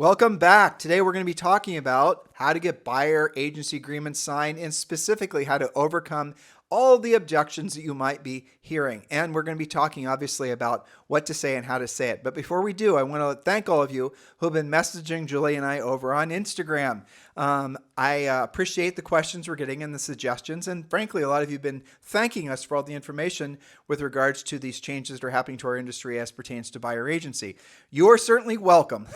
Welcome back. Today we're going to be talking about how to get buyer agency agreements signed and specifically how to overcome all the objections that you might be hearing. And we're going to be talking obviously about what to say and how to say it. But before we do, I want to thank all of you who have been messaging Julie and I over on Instagram. I appreciate the questions we're getting and the suggestions. And frankly, a lot of you have been thanking us for all the information with regards to these changes that are happening to our industry as pertains to buyer agency. You are certainly welcome.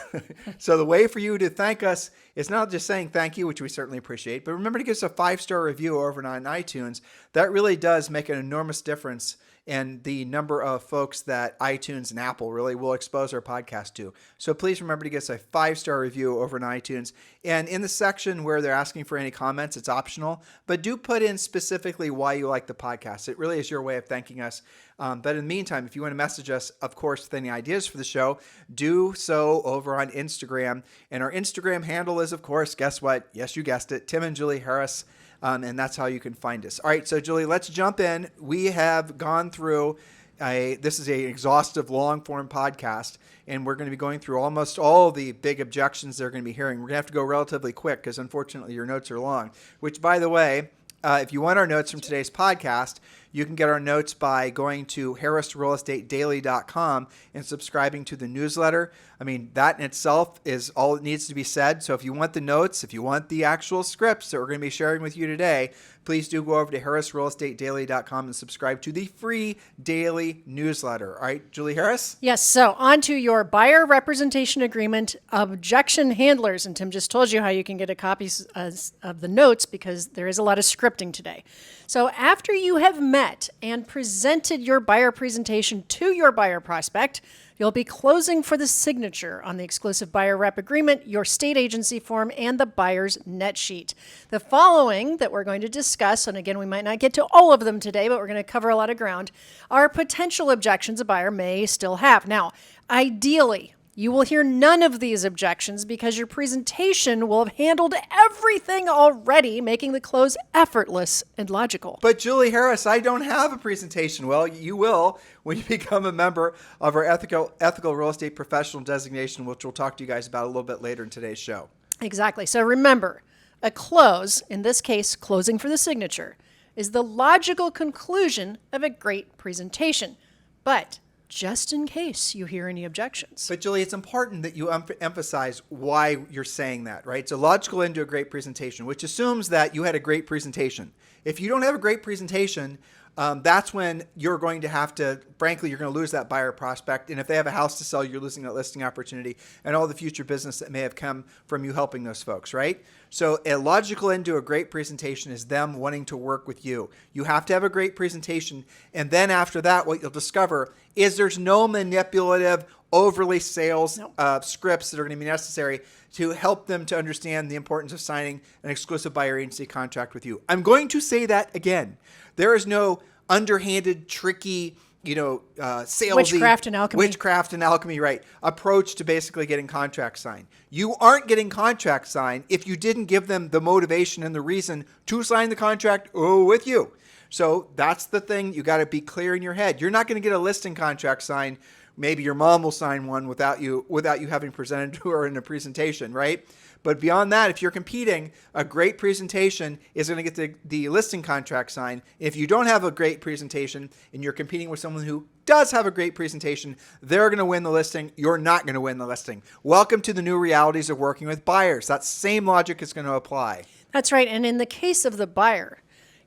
So the way for you to thank us is not just saying thank you, which we certainly appreciate, but remember to give us a 5-star review over on iTunes. That really does make an enormous difference in the number of folks that iTunes and Apple really will expose our podcast to. So please remember to give us a 5-star review over on iTunes. And in the section where they're asking for any comments, it's optional, but do put in specifically why you like the podcast. It really is your way of thanking us. But in the meantime, if you want to message us, of course, with any ideas for the show, do so over on Instagram. And our Instagram handle is, of course, guess what? Yes, you guessed it, Tim and Julie Harris. And that's how you can find us. All right, so Julie, let's jump in. We have gone through this is an exhaustive long-form podcast, and we're going to be going through almost all the big objections they're going to be hearing. We're going to have to go relatively quick because, unfortunately, your notes are long, which, by the way, if you want our notes from today's podcast, you can get our notes by going to harrisrealestatedaily.com and subscribing to the newsletter. I mean, that in itself is all that needs to be said. So if you want the notes, if you want the actual scripts that we're going to be sharing with you today, please do go over to harrisrealestatedaily.com and subscribe to the free daily newsletter. All right, Julie Harris? Yes, so on to your buyer representation agreement objection handlers. And Tim just told you how you can get a copy of the notes because there is a lot of scripting today. So after you have met and presented your buyer presentation to your buyer prospect, you'll be closing for the signature on the exclusive buyer rep agreement, your state agency form, and the buyer's net sheet. The following that we're going to discuss, and again, we might not get to all of them today, but we're going to cover a lot of ground, are potential objections a buyer may still have. Now, ideally, you will hear none of these objections because your presentation will have handled everything already, making the close effortless and logical. But Julie Harris, I don't have a presentation. Well, you will when you become a member of our ethical real estate professional designation, which we'll talk to you guys about a little bit later in today's show. Exactly. So remember, a close, in this case, closing for the signature, is the logical conclusion of a great presentation. But just in case you hear any objections. But Julie, it's important that you emphasize why you're saying that, right? So logical end to a great presentation, which assumes that you had a great presentation. If you don't have a great presentation, that's when you're going to have to, frankly, you're going to lose that buyer prospect. And if they have a house to sell, you're losing that listing opportunity and all the future business that may have come from you helping those folks, right? So a logical end to a great presentation is them wanting to work with you. You have to have a great presentation. And then after that, what you'll discover is there's no manipulative, overly sales scripts that are going to be necessary to help them to understand the importance of signing an exclusive buyer agency contract with you. I'm going to say that again. There is no underhanded, tricky, salesy witchcraft and alchemy, right, approach to basically getting contracts signed. You aren't getting contracts signed if you didn't give them the motivation and the reason to sign the contract with you. So that's the thing. You got to be clear in your head. You're not going to get a listing contract signed. Maybe your mom will sign one without you having presented to her in a presentation, right? But beyond that, if you're competing, a great presentation is going to get the listing contract signed. If you don't have a great presentation and you're competing with someone who does have a great presentation, they're going to win the listing. You're not going to win the listing. Welcome to the new realities of working with buyers. That same logic is going to apply. That's right. And in the case of the buyer,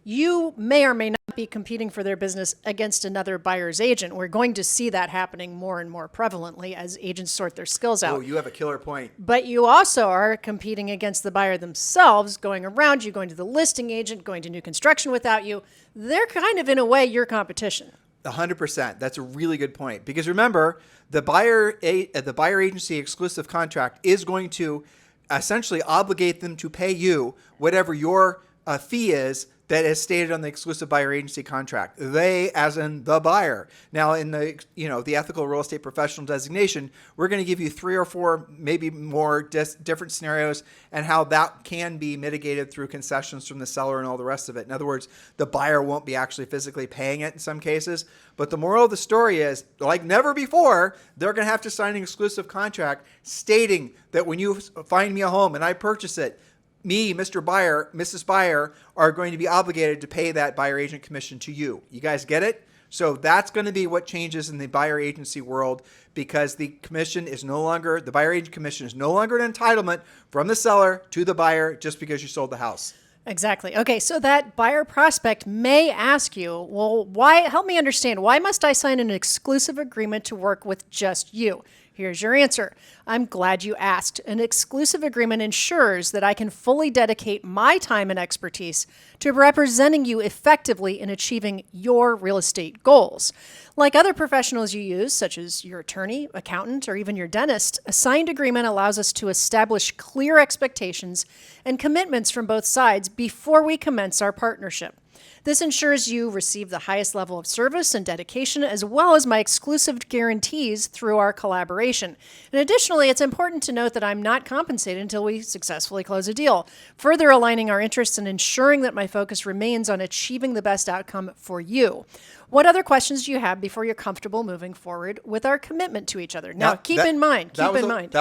you may or may not be competing for their business against another buyer's agent. We're going to see that happening more and more prevalently as agents sort their skills out. Oh, you have a killer point. But you also are competing against the buyer themselves, going around you, going to the listing agent, going to new construction without you. They're kind of, in a way, your competition. 100%. That's a really good point. Because remember, the buyer agency exclusive contract is going to essentially obligate them to pay you whatever your fee is that is stated on the exclusive buyer agency contract. They, as in the buyer. Now, in the the ethical real estate professional designation, we're going to give you 3 or 4, maybe more different scenarios and how that can be mitigated through concessions from the seller and all the rest of it. In other words, the buyer won't be actually physically paying it in some cases. But the moral of the story is, like never before, they're going to have to sign an exclusive contract stating that when you find me a home and I purchase it, me, Mr. Buyer, Mrs. Buyer, are going to be obligated to pay that buyer agent commission to you. You guys get it? So that's going to be what changes in the buyer agency world, because the commission is no longer, the buyer agent commission is no longer an entitlement from the seller to the buyer just because you sold the house. Exactly. Okay, so that buyer prospect may ask you, well, help me understand, why must I sign an exclusive agreement to work with just you? Here's your answer. I'm glad you asked. An exclusive agreement ensures that I can fully dedicate my time and expertise to representing you effectively in achieving your real estate goals. Like other professionals you use, such as your attorney, accountant, or even your dentist, a signed agreement allows us to establish clear expectations and commitments from both sides before we commence our partnership. This ensures you receive the highest level of service and dedication, as well as my exclusive guarantees through our collaboration. And additionally, it's important to note that I'm not compensated until we successfully close a deal, further aligning our interests and ensuring that my focus remains on achieving the best outcome for you. What other questions do you have before you're comfortable moving forward with our commitment to each other? Now, keep in mind. That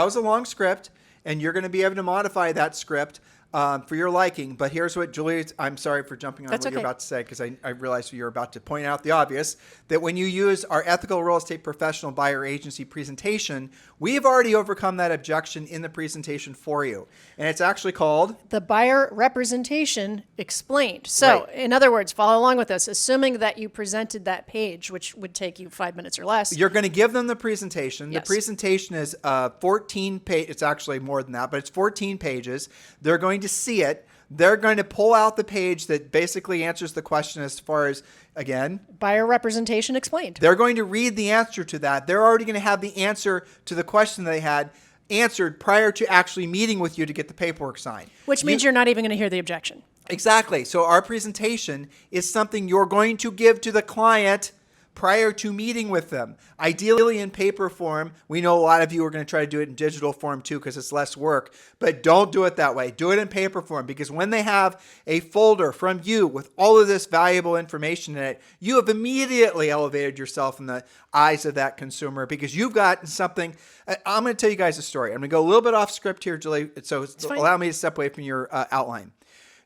was a long script, and you're going to be able to modify that script for your liking. But here's what Julie, I'm sorry for jumping on what you're about to say, because I realized you're about to point out the obvious, that when you use our ethical real estate professional buyer agency presentation, we've already overcome that objection in the presentation for you. And it's actually called the buyer representation explained. So in other words, follow along with us, assuming that you presented that page, which would take you 5 minutes or less. You're going to give them the presentation. Yes. The presentation is 14 pages. It's actually more than that, but it's 14 pages. They're going to see it. They're going to pull out the page that basically answers the question as far as, again, buyer representation explained. They're going to read the answer to that. They're already going to have the answer to the question they had answered prior to actually meeting with you to get the paperwork signed. Which means you're not even going to hear the objection. Exactly. So our presentation is something you're going to give to the client prior to meeting with them, ideally in paper form. We know a lot of you are going to try to do it in digital form too, because it's less work, but don't do it that way. Do it in paper form, because when they have a folder from you with all of this valuable information in it, you have immediately elevated yourself in the eyes of that consumer, because you've got something. I'm going to tell you guys a story. I'm going to go a little bit off script here, Julie, so allow me to step away from your outline.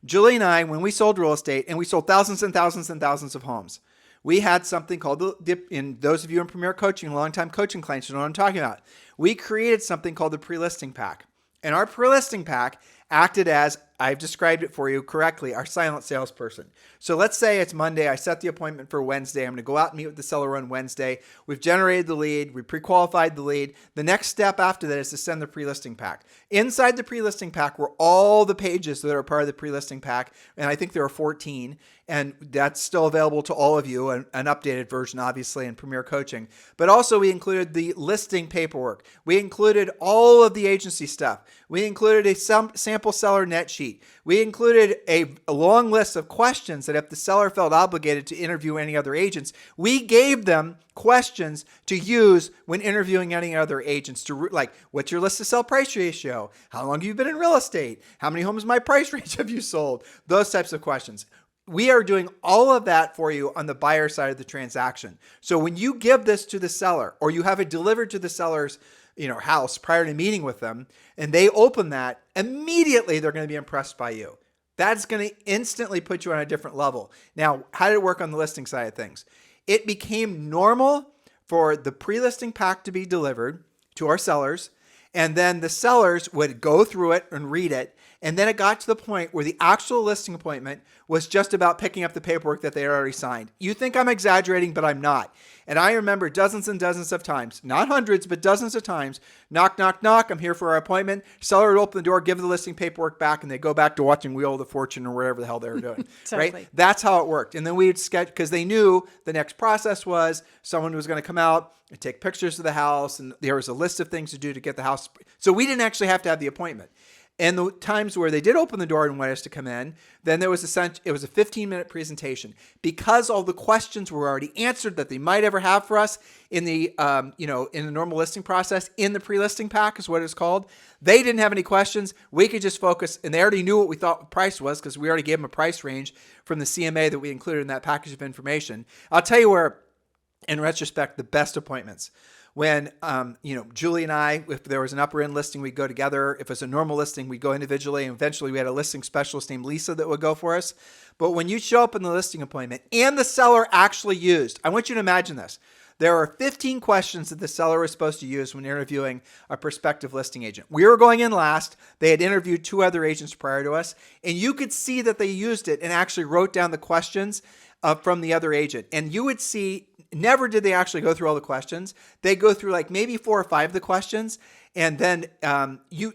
Julie and I, when we sold real estate, and we sold thousands and thousands and thousands of homes, we had something called, in those of you in Premier Coaching, long-time coaching clients, you know what I'm talking about. We created something called the pre-listing pack. And our pre-listing pack acted as, I've described it for you correctly, our silent salesperson. So let's say it's Monday. I set the appointment for Wednesday. I'm going to go out and meet with the seller on Wednesday. We've generated the lead. We pre-qualified the lead. The next step after that is to send the pre-listing pack. Inside the pre-listing pack were all the pages that are part of the pre-listing pack. And I think there are 14. And that's still available to all of you, an updated version, obviously, in Premier Coaching. But also we included the listing paperwork. We included all of the agency stuff. We included a sample seller net sheet. We included a long list of questions that if the seller felt obligated to interview any other agents, we gave them questions to use when interviewing any other agents, to like, what's your list to sell price ratio? How long have you been in real estate? How many homes by price range have you sold? Those types of questions. We are doing all of that for you on the buyer side of the transaction. So when you give this to the seller, or you have it delivered to the seller's house prior to meeting with them, and they open that, immediately they're going to be impressed by you. That's going to instantly put you on a different level. Now, how did it work on the listing side of things? It became normal for the pre-listing pack to be delivered to our sellers, and then the sellers would go through it and read it. And then it got to the point where the actual listing appointment was just about picking up the paperwork that they had already signed. You think I'm exaggerating, but I'm not. And I remember dozens and dozens of times, not hundreds, but dozens of times, knock, knock, knock, I'm here for our appointment. Seller would open the door, give the listing paperwork back, and they go back to watching Wheel of the Fortune or whatever the hell they were doing. Exactly. Right? That's how it worked. And then we'd sketch, because they knew the next process was someone was going to come out and take pictures of the house, and there was a list of things to do to get the house. So we didn't actually have to have the appointment. And the times where they did open the door and wanted us to come in, then it was a 15-minute presentation because all the questions were already answered that they might ever have for us in the in the normal listing process. In the pre-listing pack is what it's called. They didn't have any questions. We could just focus, and they already knew what we thought the price was because we already gave them a price range from the CMA that we included in that package of information. I'll tell you where, in retrospect, the best appointments. When, Julie and I, if there was an upper end listing, we'd go together. If it was a normal listing, we'd go individually. And eventually we had a listing specialist named Lisa that would go for us. But when you show up in the listing appointment and the seller actually used, I want you to imagine this. There are 15 questions that the seller was supposed to use when interviewing a prospective listing agent. We were going in last. They had interviewed 2 other agents prior to us. And you could see that they used it and actually wrote down the questions from the other agent. And you would see, never did they actually go through all the questions. They go through like maybe 4 or 5 of the questions. And then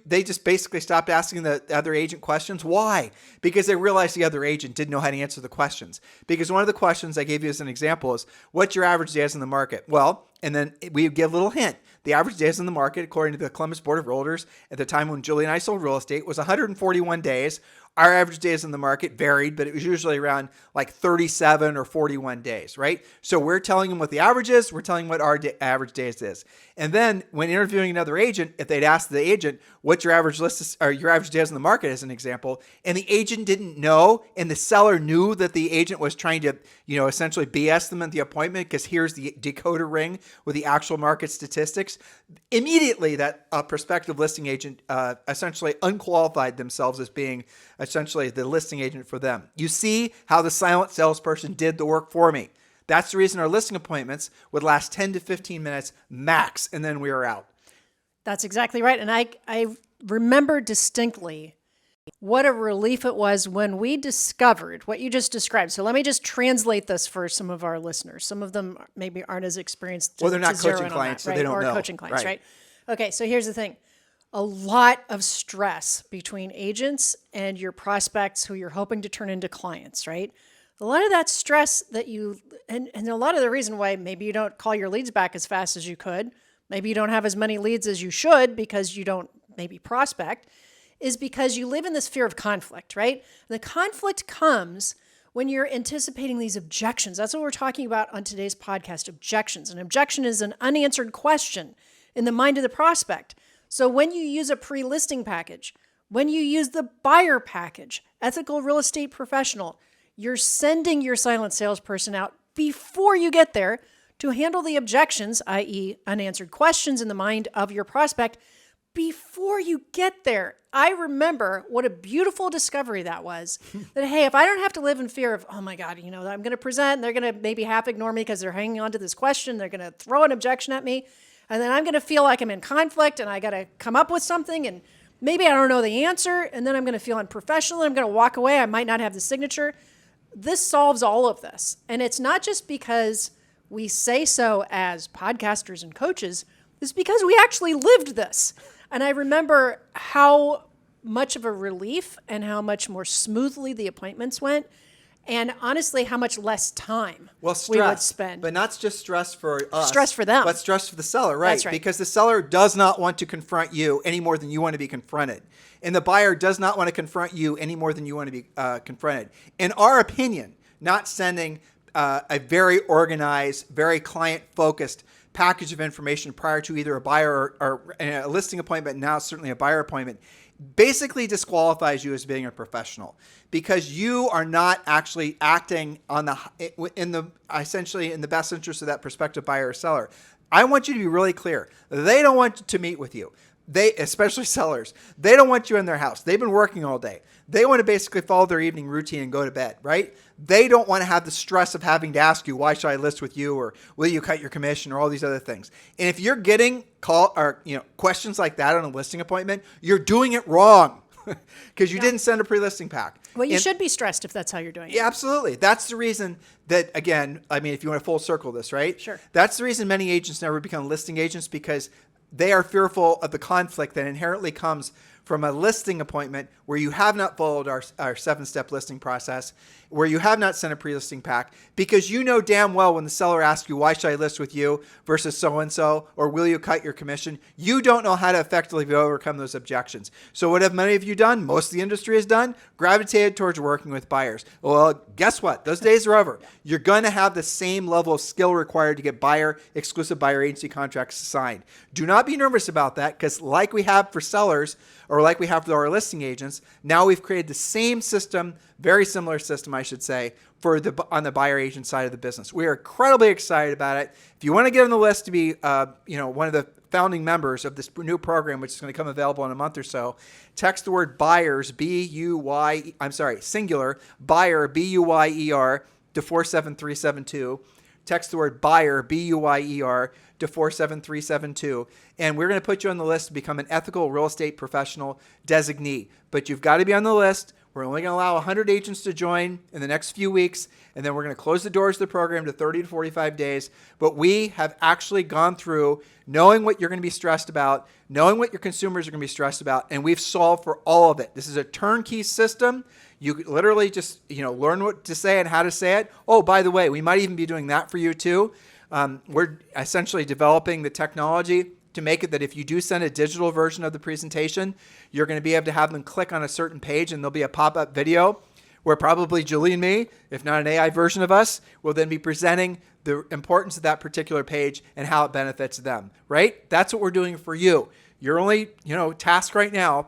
they just basically stopped asking the other agent questions. Why? Because they realized the other agent didn't know how to answer the questions. Because one of the questions I gave you as an example is, what's your average days in the market? Well, and then we give a little hint. The average days in the market, according to the Columbus Board of Realtors, at the time when Julie and I sold real estate, was 141 days. Our average days in the market varied, but it was usually around like 37 or 41 days, right? So we're telling them what the average is. We're telling them what our average days is. And then when interviewing another agent, if they'd asked the agent, what's your average or your average days in the market as an example, and the agent didn't know, and the seller knew that the agent was trying to, essentially BS them at the appointment because here's the decoder ring with the actual market statistics, immediately that prospective listing agent essentially unqualified themselves as being essentially the listing agent for them. You see how the silent salesperson did the work for me. That's the reason our listing appointments would last 10 to 15 minutes max, and then we were out. That's exactly right. And I remember distinctly what a relief it was when we discovered what you just described. So let me just translate this for some of our listeners. Some of them maybe aren't as experienced. Well, they're not coaching clients, so they don't know. Or coaching clients, right? Okay, so here's the thing. A lot of stress between agents and your prospects who you're hoping to turn into clients, right? A lot of that stress that and a lot of the reason why maybe you don't call your leads back as fast as you could, maybe you don't have as many leads as you should because you don't maybe prospect, is because you live in this fear of conflict, right? And the conflict comes when you're anticipating these objections. That's what we're talking about on today's podcast, objections. An objection is an unanswered question in the mind of the prospect. So when you use a pre-listing package, when you use the buyer package, ethical real estate professional, you're sending your silent salesperson out before you get there to handle the objections, i.e. unanswered questions in the mind of your prospect, before you get there. I remember what a beautiful discovery that was. That, hey, if I don't have to live in fear of, oh my God, I'm going to present and they're going to maybe half ignore me because they're hanging on to this question. They're going to throw an objection at me. And then I'm going to feel like I'm in conflict and I got to come up with something and maybe I don't know the answer. And then I'm going to feel unprofessional. I'm going to walk away. I might not have the signature. This solves all of this. And it's not just because we say so as podcasters and coaches. It's because we actually lived this. And I remember how much of a relief and how much more smoothly the appointments went. And honestly, how much less time we would spend. But not just stress for us. Stress for them. But stress for the seller, right? That's right. Because the seller does not want to confront you any more than you want to be confronted. And the buyer does not want to confront you any more than you want to be confronted. In our opinion, not sending a very organized, very client-focused package of information prior to either a buyer or a listing appointment, now certainly a buyer appointment, basically disqualifies you as being a professional because you are not actually acting essentially in the best interest of that prospective buyer or seller. I want you to be really clear. They don't want to meet with you. Especially sellers, they don't want you in their house. They've been working all day. They want to basically follow their evening routine and go to bed, right? They don't want to have the stress of having to ask you, why should I list with you? Or will you cut your commission or all these other things? And if you're getting questions like that on a listing appointment, you're doing it wrong because you didn't send a pre-listing pack. Well, you should be stressed if that's how you're doing it. Yeah, absolutely. That's the reason that, again, if you want to full circle this, right? Sure. That's the reason many agents never become listing agents because they are fearful of the conflict that inherently comes from a listing appointment where you have not followed our 7-step listing process, where you have not sent a pre-listing pack, because you know damn well when the seller asks you, why should I list with you versus so-and-so, or will you cut your commission? You don't know how to effectively overcome those objections. So what have many of you done? Most of the industry has done, gravitated towards working with buyers. Well, guess what? Those days are over. You're going to have the same level of skill required to get exclusive buyer agency contracts signed. Do not be nervous about that, because like we have for sellers, or like we have for our listing agents, now we've created the same system, very similar system, I should say, on the buyer agent side of the business. We are incredibly excited about it. If you want to get on the list to be, one of the founding members of this new program, which is going to come available in a month or so, text the word buyers, singular, buyer, B-U-Y-E-R, to 47372. Text the word buyer, B-U-Y-E-R, to 47372. And we're going to put you on the list to become an ethical real estate professional designee. But you've got to be on the list. We're only going to allow 100 agents to join in the next few weeks, and then we're going to close the doors of the program to 30 to 45 days. But we have actually gone through knowing what you're going to be stressed about, knowing what your consumers are going to be stressed about, and we've solved for all of it. This is a turnkey system. You literally just learn what to say and how to say it. Oh, by the way, we might even be doing that for you too. We're essentially developing the technology to make it that if you do send a digital version of the presentation, you're going to be able to have them click on a certain page, and there'll be a pop-up video where probably Julie and me, if not an AI version of us, will then be presenting the importance of that particular page and how it benefits them, right? That's what we're doing for you. Your only, task right now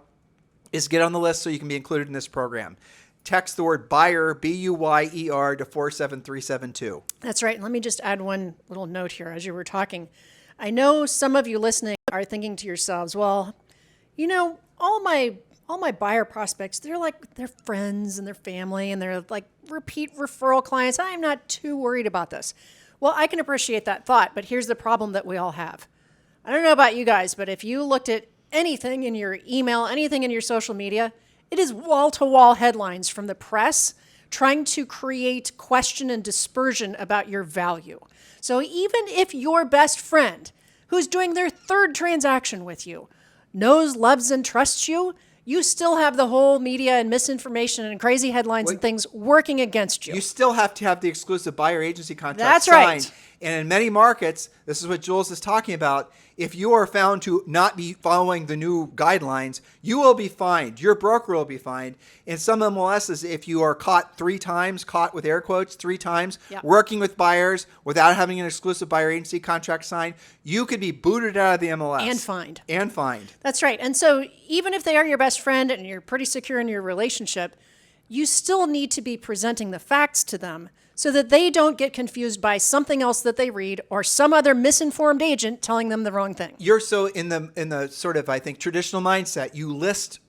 is get on the list so you can be included in this program. Text the word buyer, B-U-Y-E-R, to 47372. That's right. And let me just add one little note here as you were talking. I know some of you listening are thinking to yourselves, well, all my buyer prospects, they're friends and their family and they're like repeat referral clients. I'm not too worried about this. Well, I can appreciate that thought, but here's the problem that we all have. I don't know about you guys, but if you looked at anything in your email, anything in your social media, it is wall-to-wall headlines from the press trying to create question and dispersion about your value. So even if your best friend, who's doing their 3rd transaction with you, knows, loves, and trusts you, you still have the whole media and misinformation and crazy headlines and things working against you. You still have to have the exclusive buyer agency contract That's signed. Right. And in many markets, this is what Jules is talking about. If you are found to not be following the new guidelines, you will be fined. Your broker will be fined. In some MLSs, if you are caught 3 times, caught with air quotes 3 times, working with buyers without having an exclusive buyer agency contract signed, you could be booted out of the MLS. And fined. That's right. And so even if they are your best friend and you're pretty secure in your relationship, you still need to be presenting the facts to them so that they don't get confused by something else that they read or some other misinformed agent telling them the wrong thing. You're so in the sort of, I think, traditional mindset. You list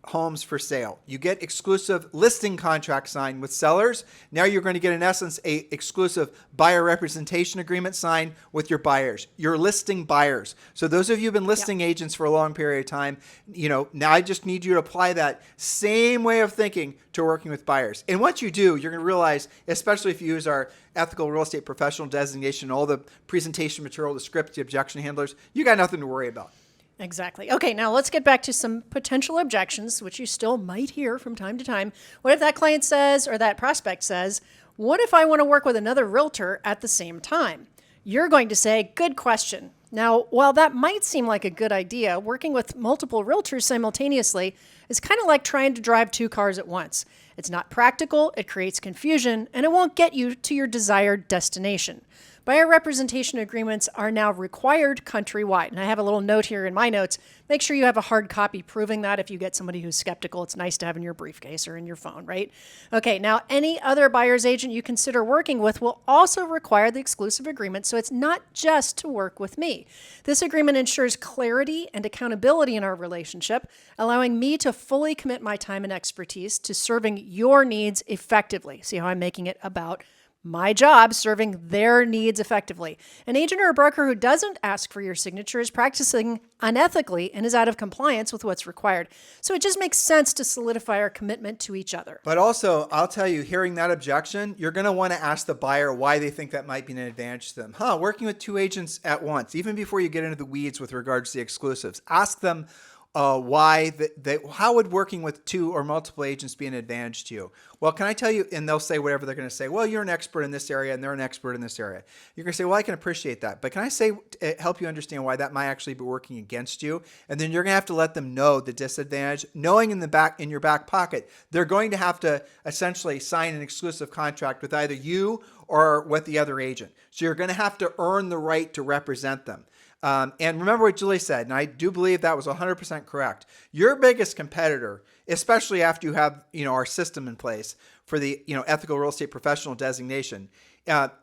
homes for sale. You get exclusive listing contracts signed with sellers. Now you're going to get, in essence, a exclusive buyer representation agreement signed with your buyers. You're listing buyers. So those of you who've been listing agents for a long period of time, now I just need you to apply that same way of thinking to working with buyers. And once you do, you're going to realize, especially if you use our ethical real estate professional designation, all the presentation material, the scripts, the objection handlers, you got nothing to worry about. Exactly. Okay, now let's get back to some potential objections, which you still might hear from time to time. What if that client says, or that prospect says, what if I want to work with another realtor at the same time? You're going to say, good question. Now, while that might seem like a good idea, working with multiple realtors simultaneously is kind of like trying to drive 2 cars at once. It's not practical, it creates confusion, and it won't get you to your desired destination. Buyer representation agreements are now required countrywide. And I have a little note here in my notes. Make sure you have a hard copy proving that. If you get somebody who's skeptical, it's nice to have in your briefcase or in your phone, right? Okay, now any other buyer's agent you consider working with will also require the exclusive agreement, so it's not just to work with me. This agreement ensures clarity and accountability in our relationship, allowing me to fully commit my time and expertise to serving your needs effectively. See how I'm making it about my job serving their needs effectively. An agent or a broker who doesn't ask for your signature is practicing unethically and is out of compliance with what's required. So it just makes sense to solidify our commitment to each other. But also, I'll tell you, hearing that objection, you're going to want to ask the buyer why they think that might be an advantage to them. Working with 2 agents at once, even before you get into the weeds with regards to the exclusives, ask them, how would working with two or multiple agents be an advantage to you? Well, can I tell you, and they'll say whatever they're going to say. Well, you're an expert in this area and they're an expert in this area. You're going to say, well, I can appreciate that. But can I say, help you understand why that might actually be working against you? And then you're going to have to let them know the disadvantage, knowing in your back pocket, they're going to have to essentially sign an exclusive contract with either you or with the other agent. So you're going to have to earn the right to represent them. And remember what Julie said, and I do believe that was 100% correct. Your biggest competitor, especially after you have, our system in place for the, ethical real estate professional designation,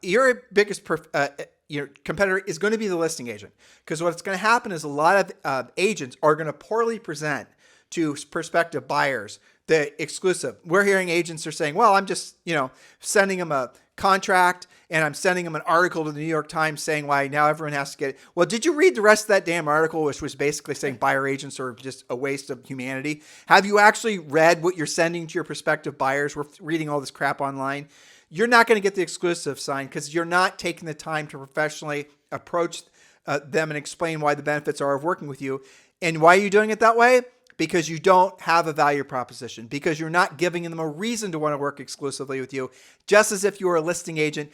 your biggest competitor is going to be the listing agent. Because what's going to happen is a lot of agents are going to poorly present to prospective buyers the exclusive. We're hearing agents are saying, well, I'm just, sending them a contract and I'm sending them an article to the New York Times saying why now everyone has to get it. Well, did you read the rest of that damn article, which was basically saying buyer agents are just a waste of humanity? Have you actually read what you're sending to your prospective buyers? We're reading all this crap online. You're not going to get the exclusive signed because you're not taking the time to professionally approach them and explain why the benefits are of working with you. And why are you doing it that way? Because you don't have a value proposition, because you're not giving them a reason to want to work exclusively with you. Just as if you were a listing agent,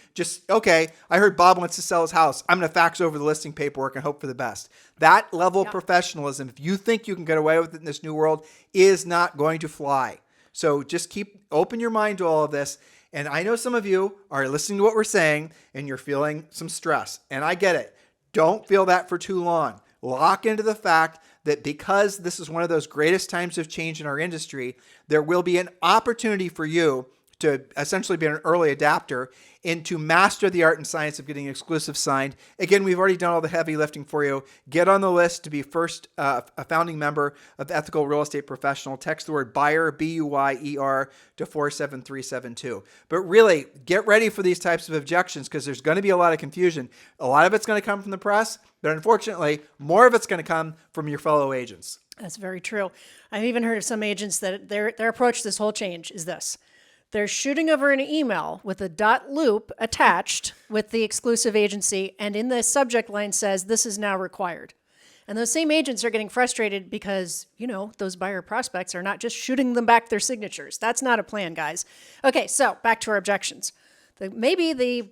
okay, I heard Bob wants to sell his house. I'm going to fax over the listing paperwork and hope for the best. That level of professionalism, if you think you can get away with it in this new world, is not going to fly. So just open your mind to all of this. And I know some of you are listening to what we're saying and you're feeling some stress. And I get it. Don't feel that for too long. Lock into the fact that because this is one of those greatest times of change in our industry, there will be an opportunity for you to essentially be an early adapter and to master the art and science of getting exclusive signed. Again, we've already done all the heavy lifting for you. Get on the list to be first a founding member of Ethical Real Estate Professional. Text the word buyer, BUYER, to 47372. But really, get ready for these types of objections because there's going to be a lot of confusion. A lot of it's going to come from the press, but unfortunately, more of it's going to come from your fellow agents. That's very true. I've even heard of some agents that their approach to this whole change is this. They're shooting over an email with a dot loop attached with the exclusive agency, and in the subject line says, this is now required. And those same agents are getting frustrated because, those buyer prospects are not just shooting them back their signatures. That's not a plan, guys. Okay, so back to our objections. Maybe the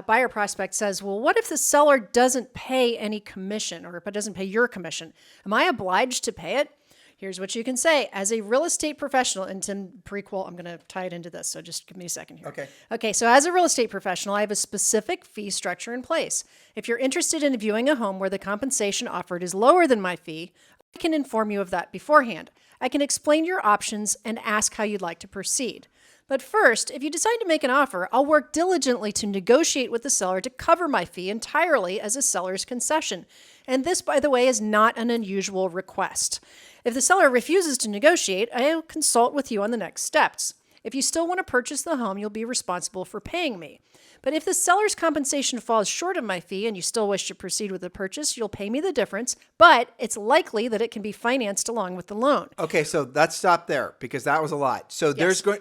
buyer prospect says, well, what if the seller doesn't pay any commission or if it doesn't pay your commission? Am I obliged to pay it? Here's what you can say. As a real estate professional, and Tim, prequel, I'm going to tie it into this, so just give me a second here. Okay, so as a real estate professional, I have a specific fee structure in place. If you're interested in viewing a home where the compensation offered is lower than my fee, I can inform you of that beforehand. I can explain your options and ask how you'd like to proceed. But first, if you decide to make an offer, I'll work diligently to negotiate with the seller to cover my fee entirely as a seller's concession. And this, by the way, is not an unusual request. If the seller refuses to negotiate, I'll consult with you on the next steps. If you still want to purchase the home, you'll be responsible for paying me. But if the seller's compensation falls short of my fee and you still wish to proceed with the purchase, you'll pay me the difference, but it's likely that it can be financed along with the loan. Okay, so let's stop there because that was a lot. So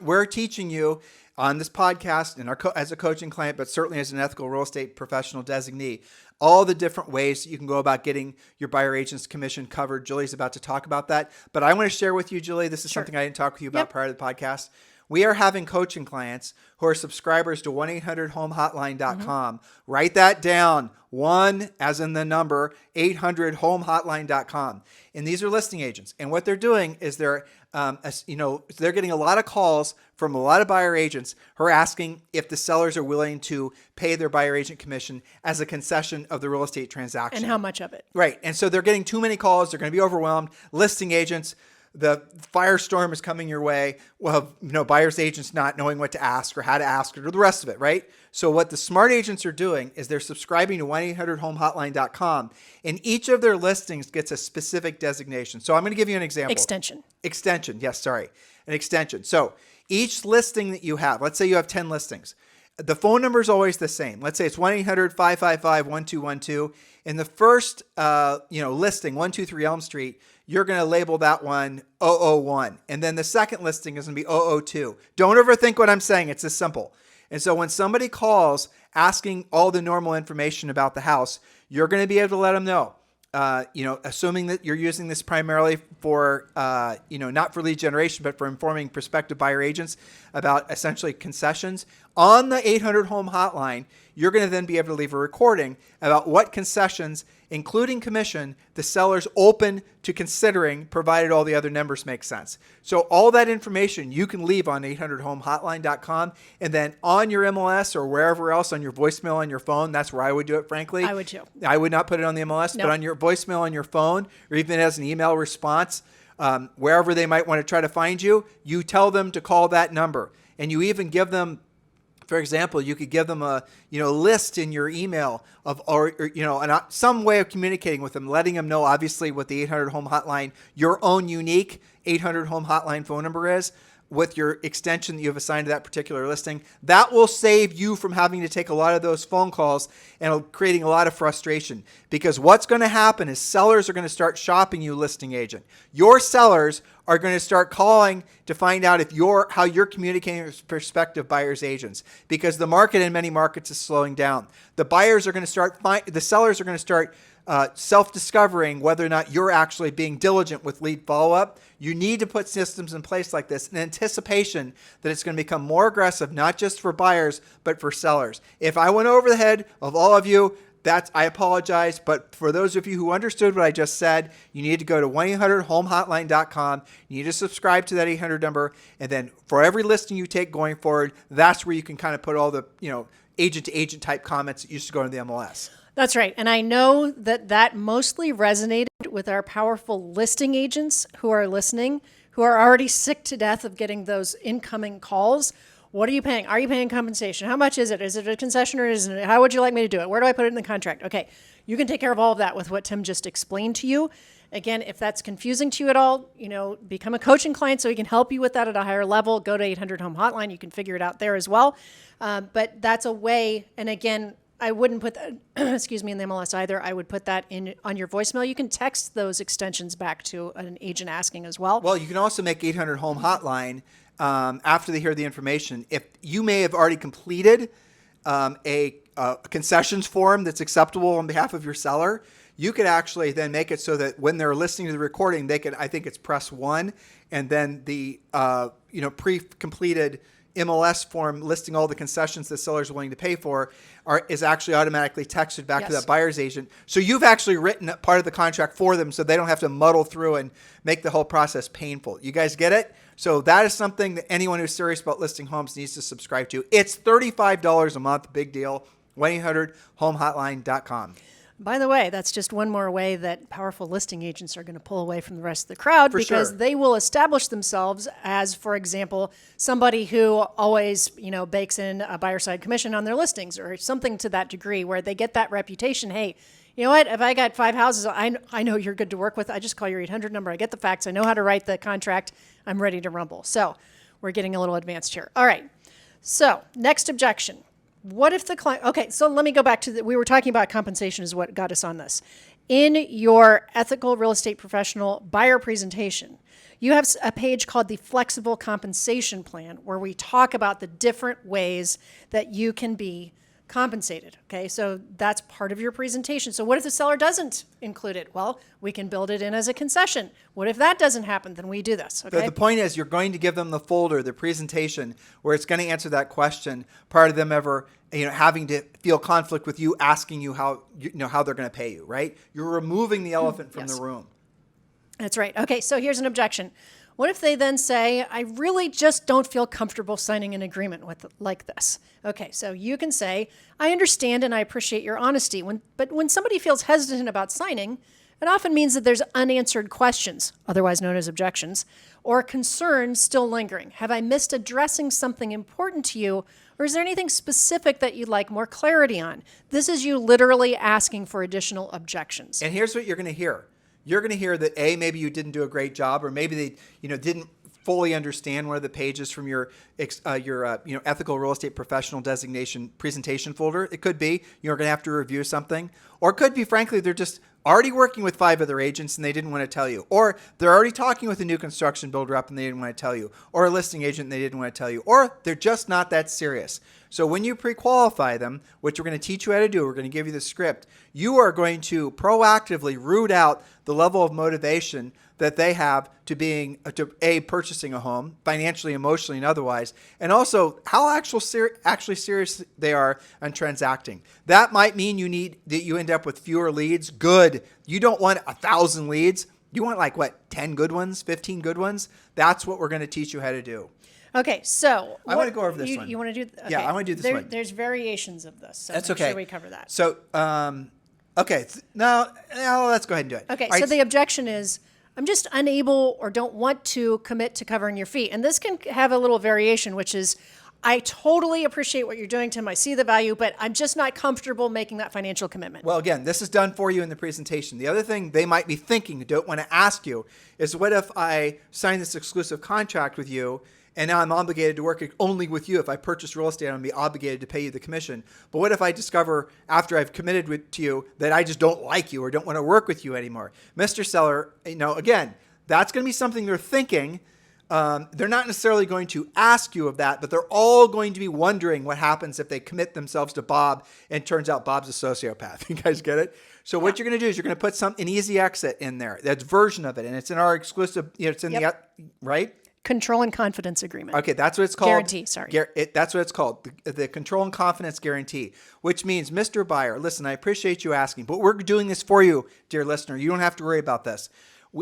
we're teaching you on this podcast and as a coaching client, but certainly as an ethical real estate professional designee, all the different ways that you can go about getting your buyer agent's commission covered. Julie's about to talk about that. But I want to share with you, Julie, this is something I didn't talk with you about prior to the podcast. We are having coaching clients who are subscribers to 1-800-HOME-HOTLINE.com. Write that down. 1 as in the number, 800-HOME-HOTLINE.com. And these are listing agents. And what they're doing is they're getting a lot of calls from a lot of buyer agents who are asking if the sellers are willing to pay their buyer agent commission as a concession of the real estate transaction. And how much of it? Right. And so they're getting too many calls. They're going to be overwhelmed. Listing agents, the firestorm is coming your way. Well, buyer's agents not knowing what to ask or how to ask or the rest of it, right? So what the smart agents are doing is they're subscribing to 1-800-HOME-HOTLINE.com, and each of their listings gets a specific designation. So I'm going to give you an example. Extension. Yes, sorry. An extension. So each listing that you have, let's say you have 10 listings. The phone number is always the same. Let's say it's 1-800-555-1212. In the first listing, 123 Elm Street, you're going to label that one 001. And then the second listing is going to be 002. Don't overthink what I'm saying. It's this simple. And so when somebody calls asking all the normal information about the house, you're going to be able to let them know. assuming that you're using this primarily for, not for lead generation, but for informing prospective buyer agents about essentially concessions, on the 800 home hotline, you're going to then be able to leave a recording about what concessions, including commission, the seller's open to considering, provided all the other numbers make sense. So all that information you can leave on 800homehotline.com, and then on your MLS or wherever else, on your voicemail on your phone. That's where I would do it, frankly. I would too. I would not put it on the MLS, but on your voicemail on your phone, or even as an email response, wherever they might want to try to find you, you tell them to call that number. And you even give them, for example, you could give them a list in your email of some way of communicating with them, letting them know, obviously, what the 800 home hotline, your own unique 800 home hotline phone number is, with your extension that you have assigned to that particular listing. That will save you from having to take a lot of those phone calls and creating a lot of frustration, because what's going to happen is sellers are going to start shopping you, listing agent. Your sellers are going to start calling to find out how you're communicating with prospective buyers agents, because the market in many markets is slowing down. The buyers are going to the sellers are going to start self-discovering whether or not you're actually being diligent with lead follow-up. You need to put systems in place like this in anticipation that it's going to become more aggressive, not just for buyers, but for sellers. If I went over the head of all of you, I apologize. But for those of you who understood what I just said, you need to go to 1-800-HOMEHOTLINE.com. You need to subscribe to that 800 number. And then for every listing you take going forward, that's where you can kind of put all the, agent-to-agent type comments that used to go to the MLS. That's right. And I know that mostly resonated with our powerful listing agents who are listening, who are already sick to death of getting those incoming calls. What are you paying? Are you paying compensation? How much is it? Is it a concession or isn't it? How would you like me to do it? Where do I put it in the contract? Okay, you can take care of all of that with what Tim just explained to you. Again, if that's confusing to you at all, become a coaching client so he can help you with that at a higher level. Go to 800 Home Hotline. You can figure it out there as well. But that's a way, and again, I wouldn't put that, in the MLS either. I would put that on your voicemail. You can text those extensions back to an agent asking as well. Well, you can also make 800 Home Hotline after they hear the information. If you may have already completed a concessions form that's acceptable on behalf of your seller, you could actually then make it so that when they're listening to the recording, they can, I think it's press 1, and then the pre-completed MLS form listing all the concessions the seller is willing to pay for is actually automatically texted back to that buyer's agent. So you've actually written part of the contract for them so they don't have to muddle through and make the whole process painful. You guys get it? So that is something that anyone who's serious about listing homes needs to subscribe to. It's $35 a month, big deal. 1-800-HOMEHOTLINE.com. By the way, that's just one more way that powerful listing agents are going to pull away from the rest of the crowd, because they will establish themselves as, for example, somebody who always, bakes in a buyer side commission on their listings or something to that degree, where they get that reputation. Hey, you know what? If I got 5 houses, I know you're good to work with. I just call your 800 number. I get the facts. I know how to write the contract. I'm ready to rumble. So we're getting a little advanced here. All right. So next objection. What if the client, okay, so let me go back to we were talking about compensation is what got us on this. In your ethical real estate professional buyer presentation, you have a page called the Flexible Compensation Plan, where we talk about the different ways that you can be compensated. Okay, so that's part of your presentation. So what if the seller doesn't include it? Well, we can build it in as a concession. What if that doesn't happen? Then we do this. Okay. The point is, you're going to give them the folder, the presentation, where it's going to answer that question prior to them ever, having to feel conflict with you asking you how they're going to pay you. Right? You're removing the elephant from the room. That's right. Okay, so here's an objection. What if they then say, I really just don't feel comfortable signing an agreement like this? Okay, so you can say, I understand and I appreciate your honesty. But when somebody feels hesitant about signing, it often means that there's unanswered questions, otherwise known as objections, or concerns still lingering. Have I missed addressing something important to you, or is there anything specific that you'd like more clarity on? This is you literally asking for additional objections. And here's what you're going to hear. You're going to hear that maybe you didn't do a great job, or maybe they didn't fully understand one of the pages from your ethical real estate professional designation presentation folder. It could be you're going to have to review something, or it could be, frankly, they're just already working with 5 other agents and they didn't want to tell you, or they're already talking with a new construction builder up and they didn't want to tell you, or a listing agent and they didn't want to tell you, or they're just not that serious. So when you pre-qualify them, which we're going to teach you how to do, we're going to give you the script, you are going to proactively root out the level of motivation that they have to purchasing a home, financially, emotionally, and otherwise, and also how actually serious they are on transacting. That might mean you end up with fewer leads. Good. You don't want 1,000 leads. You want 10 good ones, 15 good ones. That's what we're going to teach you how to do. Okay, so I want to go over this one. You want to do? Okay. Yeah, I want to do this one. There's variations of this, so That's make okay. sure we cover that. So, okay, now let's go ahead and do it. Okay, All so right. the objection is, I'm just unable or don't want to commit to covering your fee. And this can have a little variation, which is, I totally appreciate what you're doing, Tim. I see the value, but I'm just not comfortable making that financial commitment. Well, again, this is done for you in the presentation. The other thing they might be thinking, don't want to ask you, is what if I sign this exclusive contract with you and now I'm obligated to work only with you? If I purchase real estate, I'm going to be obligated to pay you the commission. But what if I discover after I've committed to you that I just don't like you or don't want to work with you anymore? Mr. Seller, again, that's going to be something they're thinking. They're not necessarily going to ask you of that, but they're all going to be wondering what happens if they commit themselves to Bob and turns out Bob's a sociopath. You guys get it? So what you're going to do is you're going to put an easy exit in there. That's version of it. And it's in our exclusive, it's in the, right? Control and confidence agreement. Okay, that's what it's called. Guarantee, sorry. That's what it's called, the control and confidence guarantee, which means, Mr. Buyer, listen, I appreciate you asking, but we're doing this for you, dear listener. You don't have to worry about this.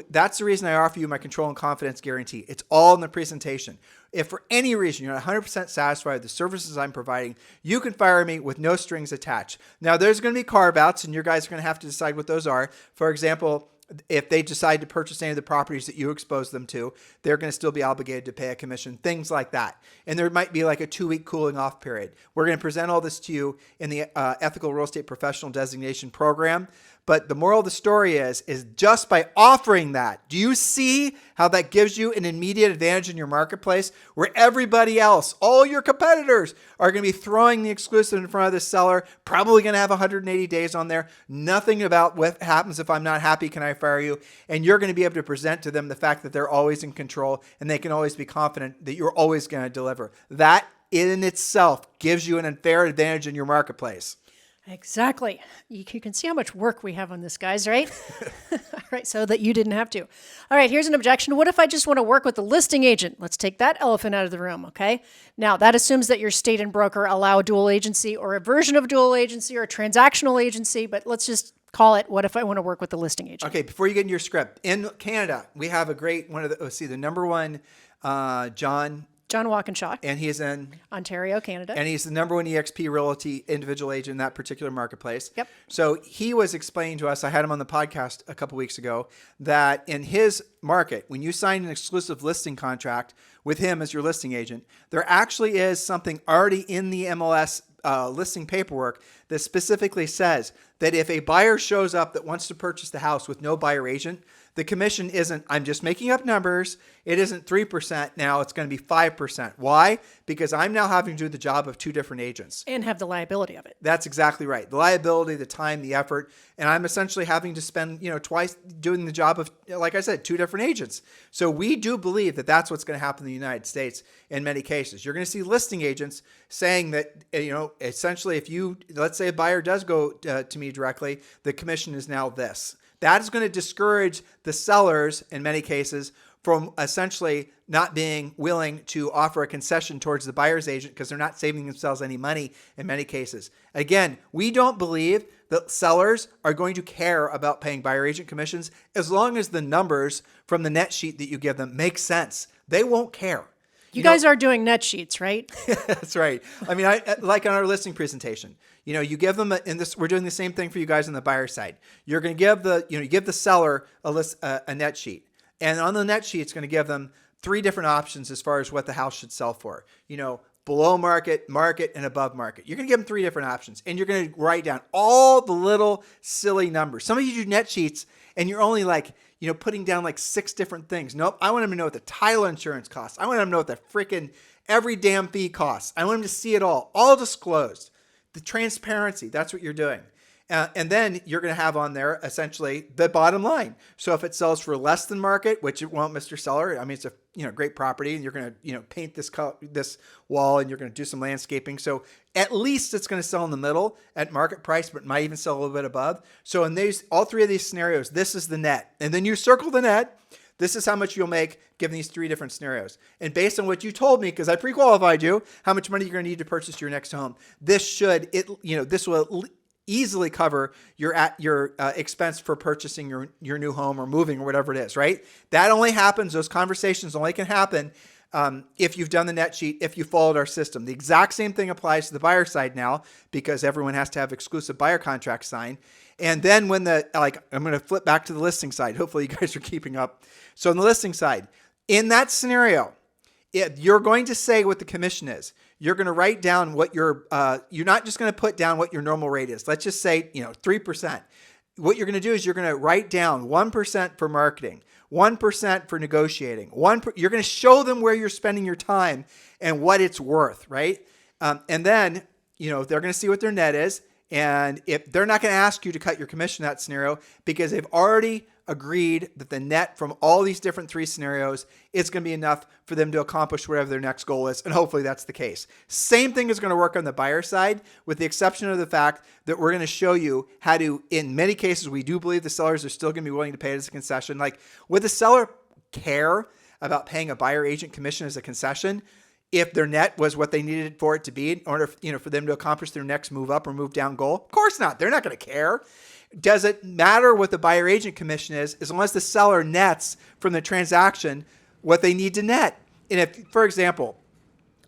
That's the reason I offer you my control and confidence guarantee. It's all in the presentation. If for any reason you're not 100% satisfied with the services I'm providing, you can fire me with no strings attached. Now, there's going to be carve-outs, and your guys are going to have to decide what those are. For example, if they decide to purchase any of the properties that you expose them to, they're going to still be obligated to pay a commission, things like that. And there might be like a 2-week cooling off period. We're going to present all this to you in the Ethical Real Estate Professional Designation Program. But the moral of the story is just by offering that, do you see how that gives you an immediate advantage in your marketplace where everybody else, all your competitors, are going to be throwing the exclusive in front of the seller, probably going to have 180 days on there, nothing about what happens if I'm not happy, can I fire you? And you're going to be able to present to them the fact that they're always in control and they can always be confident that you're always going to deliver. That in itself gives you an unfair advantage in your marketplace. Exactly. You can see how much work we have on this, guys, right? All right, so that you didn't have to. All right, here's an objection. What if I just want to work with the listing agent? Let's take that elephant out of the room, okay? Now, that assumes that your state and broker allow dual agency or a version of dual agency or a transactional agency, but let's just call it, what if I want to work with the listing agent? Okay, before you get into your script, in Canada, we have a great the number one, John Walkinshaw. And he is in Ontario, Canada. And he's the number one EXP Realty individual agent in that particular marketplace. Yep. So he was explaining to us, I had him on the podcast a couple weeks ago, that in his market, when you sign an exclusive listing contract with him as your listing agent, there actually is something already in the MLS listing paperwork that specifically says that if a buyer shows up that wants to purchase the house with no buyer agent, the commission isn't, I'm just making up numbers, it isn't 3% now, it's going to be 5%. Why? Because I'm now having to do the job of 2 different agents. And have the liability of it. That's exactly right. The liability, the time, the effort, and I'm essentially having to spend, twice doing the job of, like I said, 2 different agents. So we do believe that that's what's going to happen in the United States in many cases. You're going to see listing agents saying that, essentially if let's say a buyer does go to me directly, the commission is now this. That is going to discourage the sellers in many cases from essentially not being willing to offer a concession towards the buyer's agent because they're not saving themselves any money in many cases. Again, we don't believe that sellers are going to care about paying buyer agent commissions as long as the numbers from the net sheet that you give them make sense. They won't care. You guys are doing net sheets, right? That's right. I mean, like on our listing presentation, you give them we're doing the same thing for you guys on the buyer side. You're going to give you give the seller a net sheet. And on the net sheet, it's going to give them 3 different options as far as what the house should sell for. Below market, market, and above market. You're going to give them 3 different options. And you're going to write down all the little silly numbers. Some of you do net sheets and you're only putting down 6 different things. Nope. I want them to know what the title insurance costs. I want them to know what the freaking every damn fee costs. I want them to see it all disclosed. The transparency, that's what you're doing. And then you're going to have on there essentially the bottom line. So if it sells for less than market, which it won't, Mr. Seller, I mean, it's a great property, and you're going to paint this wall, and you're going to do some landscaping. So at least it's going to sell in the middle at market price, but might even sell a little bit above. So in all three of these scenarios, this is the net, and then you circle the net. This is how much you'll make given these three different scenarios. And based on what you told me, because I pre-qualified you, how much money you're going to need to purchase your next home, this will easily cover your expense for purchasing your new home or moving or whatever it is, right? That only happens, those conversations only can happen if you've done the net sheet, if you followed our system. The exact same thing applies to the buyer side now, because everyone has to have exclusive buyer contracts signed. And then when I'm going to flip back to the listing side. Hopefully you guys are keeping up. So on the listing side, in that scenario, you're going to say what the commission is. You're going to write down what you're not just going to put down what your normal rate is. Let's just say, 3%. What you're going to do is you're going to write down 1% for marketing, 1% for negotiating. You're going to show them where you're spending your time and what it's worth, right? And then, they're going to see what their net is. And if they're not going to ask you to cut your commission in that scenario, because they've already agreed that the net from all these different three scenarios is going to be enough for them to accomplish whatever their next goal is. And hopefully that's the case. Same thing is going to work on the buyer side, with the exception of the fact that we're going to show you how to, in many cases, we do believe the sellers are still going to be willing to pay it as a concession. Like, would the seller care about paying a buyer agent commission as a concession if their net was what they needed for it to be in order, for them to accomplish their next move up or move down goal? Of course not. They're not going to care. Does it matter what the buyer agent commission is, as long as the seller nets from the transaction what they need to net? And if, for example,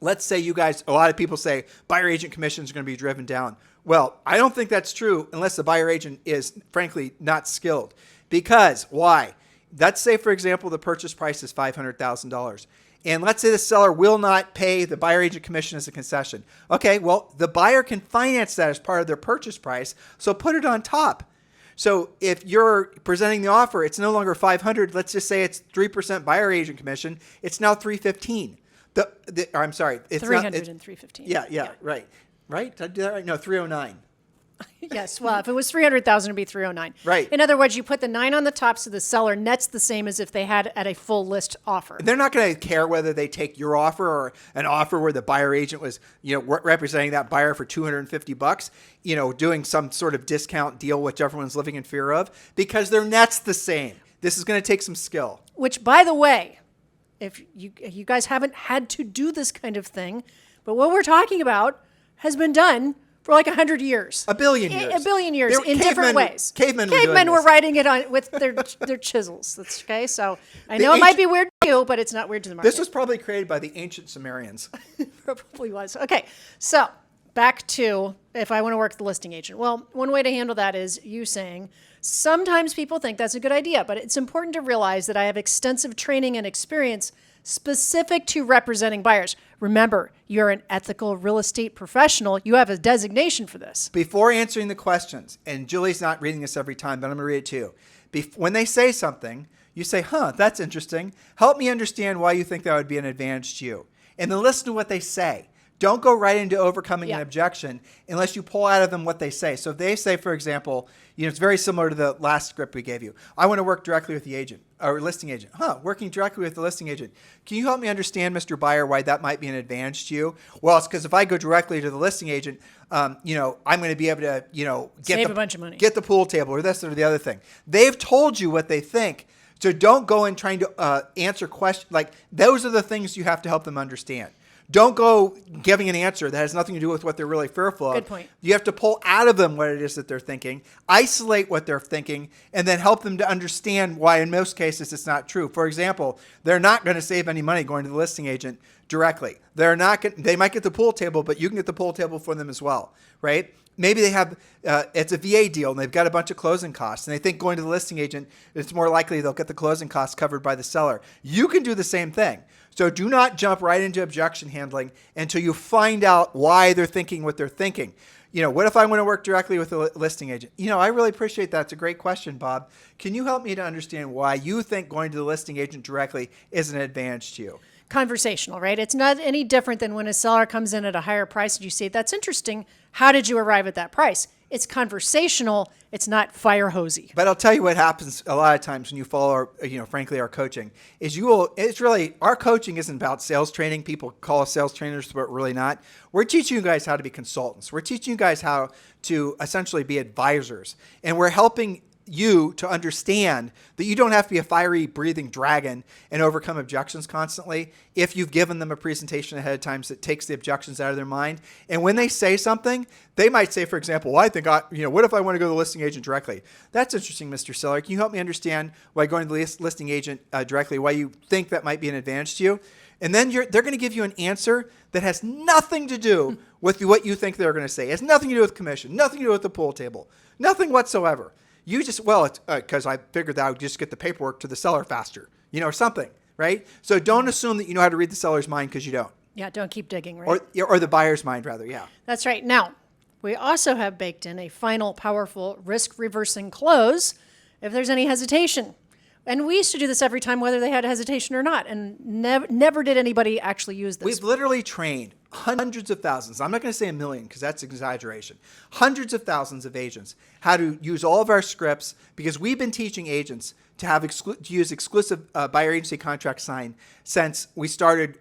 let's say you guys, a lot of people say buyer agent commissions are going to be driven down. Well, I don't think that's true unless the buyer agent is, frankly, not skilled. Because why? Let's say, for example, the purchase price is $500,000. And let's say the seller will not pay the buyer agent commission as a concession. Okay, well, the buyer can finance that as part of their purchase price, so put it on top. So if you're presenting the offer, it's no longer $500. Let's just say it's 3% buyer agent commission. It's now $315. I'm sorry. It's 300 and 315. Yeah, right. Right? Did I do that right? No, 309. Yes. Well, if it was 300,000, it'd be 309. Right. In other words, you put the 9 on the top, so the seller nets the same as if they had at a full list offer. They're not going to care whether they take your offer or an offer where the buyer agent was, representing that buyer for $250, doing some sort of discount deal, which everyone's living in fear of, because their net's the same. This is going to take some skill. Which, by the way, if you guys haven't had to do this kind of thing, but what we're talking about has been done for like 100 years. A billion years. A billion years in different ways. Cavemen were writing it on with their chisels. That's okay. So I know it might be weird to you, but it's not weird to the market. This was probably created by the ancient Sumerians. Probably was. Okay. So back to if I want to work with the listing agent. Well, one way to handle that is you saying, sometimes people think that's a good idea, but it's important to realize that I have extensive training and experience specific to representing buyers. Remember, you're an ethical real estate professional. You have a designation for this. Before answering the questions, and Julie's not reading this every time, but I'm going to read it to you. When they say something, you say, that's interesting. Help me understand why you think that would be an advantage to you. And then listen to what they say. Don't go right into overcoming an objection unless you pull out of them what they say. So if they say, for example, it's very similar to the last script we gave you. I want to work directly with the agent or listing agent. Working directly with the listing agent. Can you help me understand, Mr. Buyer, why that might be an advantage to you? Well, it's because if I go directly to the listing agent, I'm going to be able to, save a bunch of money, get the pool table or this or the other thing. They've told you what they think. So don't go in trying to answer questions. Like, those are the things you have to help them understand. Don't go giving an answer that has nothing to do with what they're really fearful of. Good point. You have to pull out of them what it is that they're thinking, isolate what they're thinking, and then help them to understand why in most cases it's not true. For example, they're not going to save any money going to the listing agent directly. They might get the pool table, but you can get the pool table for them as well, right? Maybe they have, it's a VA deal and they've got a bunch of closing costs and they think going to the listing agent, it's more likely they'll get the closing costs covered by the seller. You can do the same thing. So do not jump right into objection handling until you find out why they're thinking what they're thinking. What if I want to work directly with a listing agent? I really appreciate that. It's a great question, Bob. Can you help me to understand why you think going to the listing agent directly is an advantage to you? Conversational, right? It's not any different than when a seller comes in at a higher price and you say, that's interesting. How did you arrive at that price? it's conversational. It's not fire hosey. But I'll tell you what happens a lot of times when you follow our, frankly, our coaching is it's really, our coaching isn't about sales training. People call us sales trainers, but really not. We're teaching you guys how to be consultants. We're teaching you guys how to essentially be advisors. And we're helping you to understand that you don't have to be a fiery breathing dragon and overcome objections constantly if you've given them a presentation ahead of time that takes the objections out of their mind. And when they say something, they might say, for example, well, I think what if I want to go to the listing agent directly? That's interesting, Mr. Seller. Can you help me understand why going to the listing agent directly, why you think that might be an advantage to you? And then they're going to give you an answer that has nothing to do with what you think they're going to say. It has nothing to do with commission, nothing to do with the pool table, nothing whatsoever. You just, it's because I figured that I would just get the paperwork to the seller faster, something, right? So don't assume that you know how to read the seller's mind because you don't. Yeah, don't keep digging, right? Or the buyer's mind, rather, yeah. That's right. Now, we also have baked in a final powerful risk reversing close if there's any hesitation. And we used to do this every time, whether they had hesitation or not. And never did anybody actually use this. We've literally trained hundreds of thousands. I'm not going to say a million because that's an exaggeration. Hundreds of thousands of agents how to use all of our scripts because we've been teaching agents to use exclusive buyer agency contract sign since we started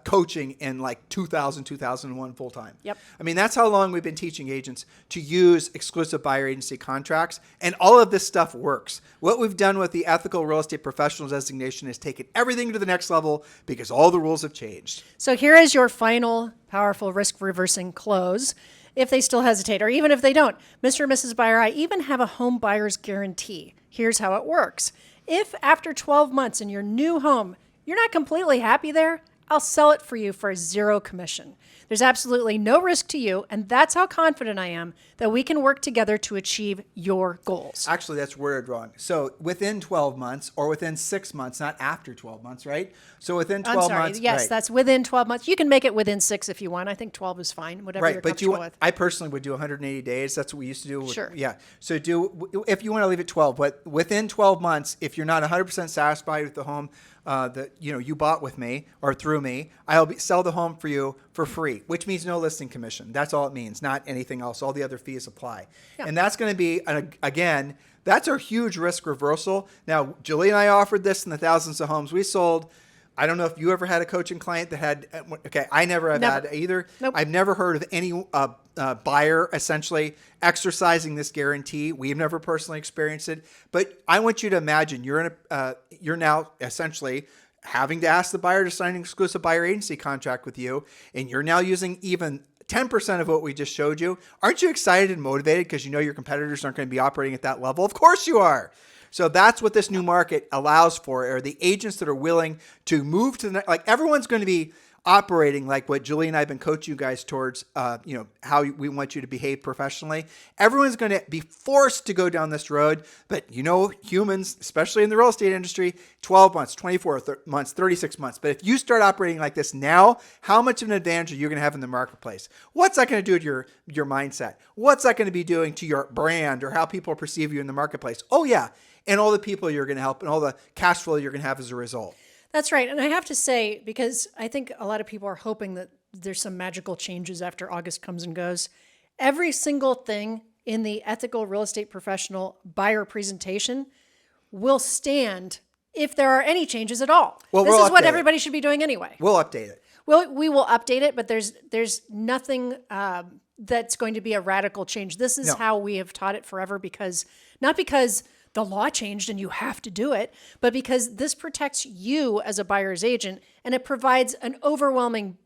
coaching in like 2001 full time. Yep. I mean, that's how long we've been teaching agents to use exclusive buyer agency contracts, and all of this stuff works. What we've done with the ethical real estate professional designation is taken everything to the next level because all the rules have changed. So here is your final powerful risk reversing close. If they still hesitate, or even if they don't, Mr. and Mrs. Buyer, I even have a home buyer's guarantee. Here's how it works. If after 12 months in your new home, you're not completely happy there, I'll sell it for you for 0 commission. There's absolutely no risk to you, and that's how confident I am that we can work together to achieve your goals. Actually, that's worded wrong. So within 12 months or within 6 months, not after 12 months, right? So within 12 months. Yes, right. That's within 12 months. You can make it within 6 if you want. I think 12 is fine, whatever you're comfortable with. I personally would do 180 days. That's what we used to do. Sure. Yeah. So if you want to leave it 12, but within 12 months, if you're not 100% satisfied with the home that you bought with me or through me, I'll sell the home for you for free, which means no listing commission. That's all it means, not anything else. All the other fees apply. Yeah. And that's going to be, again, that's our huge risk reversal. Now, Julie and I offered this in the thousands of homes we sold. I don't know if you ever had a coaching client that had, I never have had either. Nope. I've never heard of any buyer essentially exercising this guarantee. We've never personally experienced it, but I want you to imagine you're now essentially having to ask the buyer to sign an exclusive buyer agency contract with you, and you're now using even 10% of what we just showed you. Aren't you excited and motivated because you know your competitors aren't going to be operating at that level? Of course you are. So that's what this new market allows for, are the agents that are willing to move to the next, like everyone's going to be operating like what Julie and I have been coaching you guys towards, how we want you to behave professionally. Everyone's going to be forced to go down this road, but humans, especially in the real estate industry, 12 months, 24 months, 36 months. But if you start operating like this now, how much of an advantage are you going to have in the marketplace? What's that going to do to your mindset? What's that going to be doing to your brand or how people perceive you in the marketplace? Oh yeah. And all the people you're going to help and all the cash flow you're going to have as a result. That's right. And I have to say, because I think a lot of people are hoping that there's some magical changes after August comes and goes. Every single thing in the ethical real estate professional buyer presentation will stand if there are any changes at all. Well, this is what everybody should be doing anyway. We'll update it. We will update it, but there's nothing that's going to be a radical change. This is how we have taught it forever not because the law changed and you have to do it, but because this protects you as a buyer's agent and it provides an overwhelming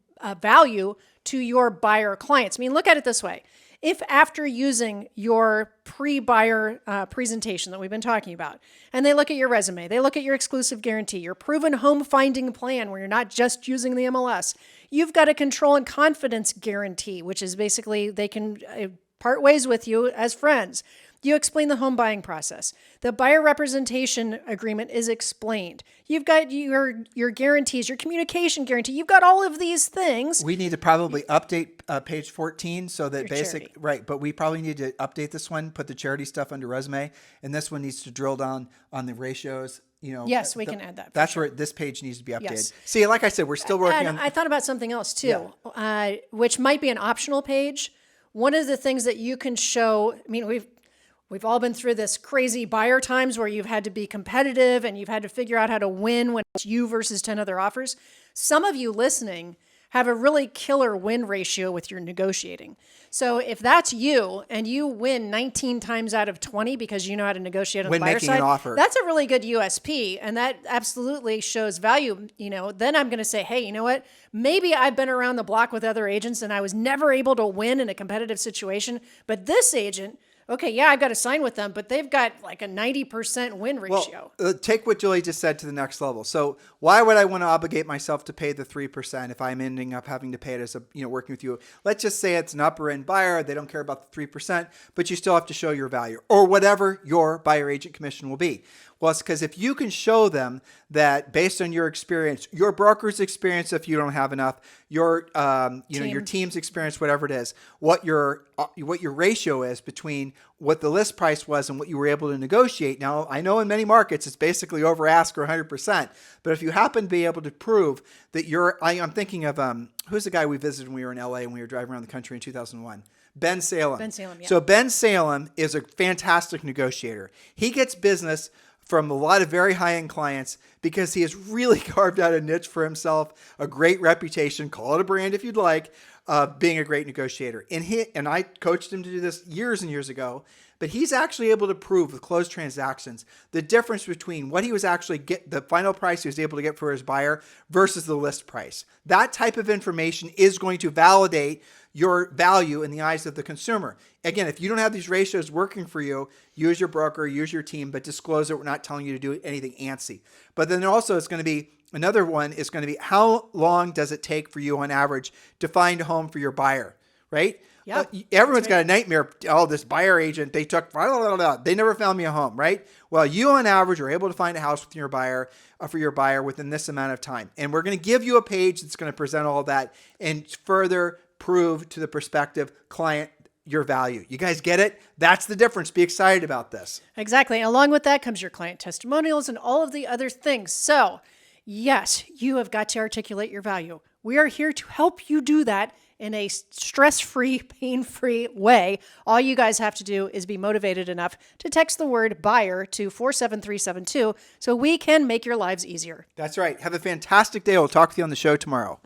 value to your buyer clients. I mean, look at it this way. If after using your pre-buyer presentation that we've been talking about, and they look at your resume, they look at your exclusive guarantee, your proven home finding plan where you're not just using the MLS, you've got a control and confidence guarantee, which is basically they can part ways with you as friends. You explain the home buying process. The buyer representation agreement is explained. You've got your guarantees, your communication guarantee. You've got all of these things. We need to probably update page 14 so that right, but we probably need to update this one, put the charity stuff under resume, and this one needs to drill down on the ratios. Yes, we can add that. That's where this page needs to be updated. Yes. See, like I said, we're still working on. I thought about something else too, which might be an optional page. one of the things that you can show, I mean, we've all been through this crazy buyer times where you've had to be competitive and you've had to figure out how to win when it's you versus 10 other offers. Some of you listening have a really killer win ratio with your negotiating. So if that's you and you win 19 times out of 20 because you know how to negotiate on When the buyer making side, an offer. that's a really good USP, and that absolutely shows value. Then I'm going to say, hey, you know what? Maybe I've been around the block with other agents and I was never able to win in a competitive situation, but this agent, okay, yeah, I've got to sign with them, but they've got like a 90% win ratio. Well, take what Julie just said to the next level. So why would I want to obligate myself to pay the 3% if I'm ending up having to pay it as working with you? Let's just say it's an upper end buyer. They don't care about the 3%, but you still have to show your value or whatever your buyer agent commission will be. Well, it's because if you can show them that based on your experience, your broker's experience, if you don't have enough, your your team's experience, whatever it is, what your ratio is between what the list price was and what you were able to negotiate. Now, I know in many markets it's basically over ask or 100%, but if you happen to be able to prove that I'm thinking of who's the guy we visited when we were in LA and we were driving around the country in 2001. Ben Salem. Ben Salem, yeah. So Ben Salem is a fantastic negotiator. He gets business from a lot of very high-end clients because he has really carved out a niche for himself, a great reputation, call it a brand if you'd like, being a great negotiator. And I coached him to do this years and years ago, but he's actually able to prove with closed transactions the difference between what he was actually the final price he was able to get for his buyer versus the list price. That type of information is going to validate your value in the eyes of the consumer. Again, if you don't have these ratios working for you, use your broker, use your team, but disclose it. We're not telling you to do anything antsy. But then also it's going to be, another one is going to be, how long does it take for you on average to find a home for your buyer, right? Yeah, everyone's got a nightmare. Oh, this buyer agent, they never found me a home, right? Well, you on average are able to find a house with your buyer for your buyer within this amount of time. And we're going to give you a page that's going to present all that and further prove to the prospective client your value. You guys get it? That's the difference. Be excited about this. Exactly. Along with that comes your client testimonials and all of the other things. So, yes, you have got to articulate your value. We are here to help you do that in a stress-free, pain-free way. All you guys have to do is be motivated enough to text the word buyer to 47372 so we can make your lives easier. That's right. Have a fantastic day. We'll talk with you on the show tomorrow.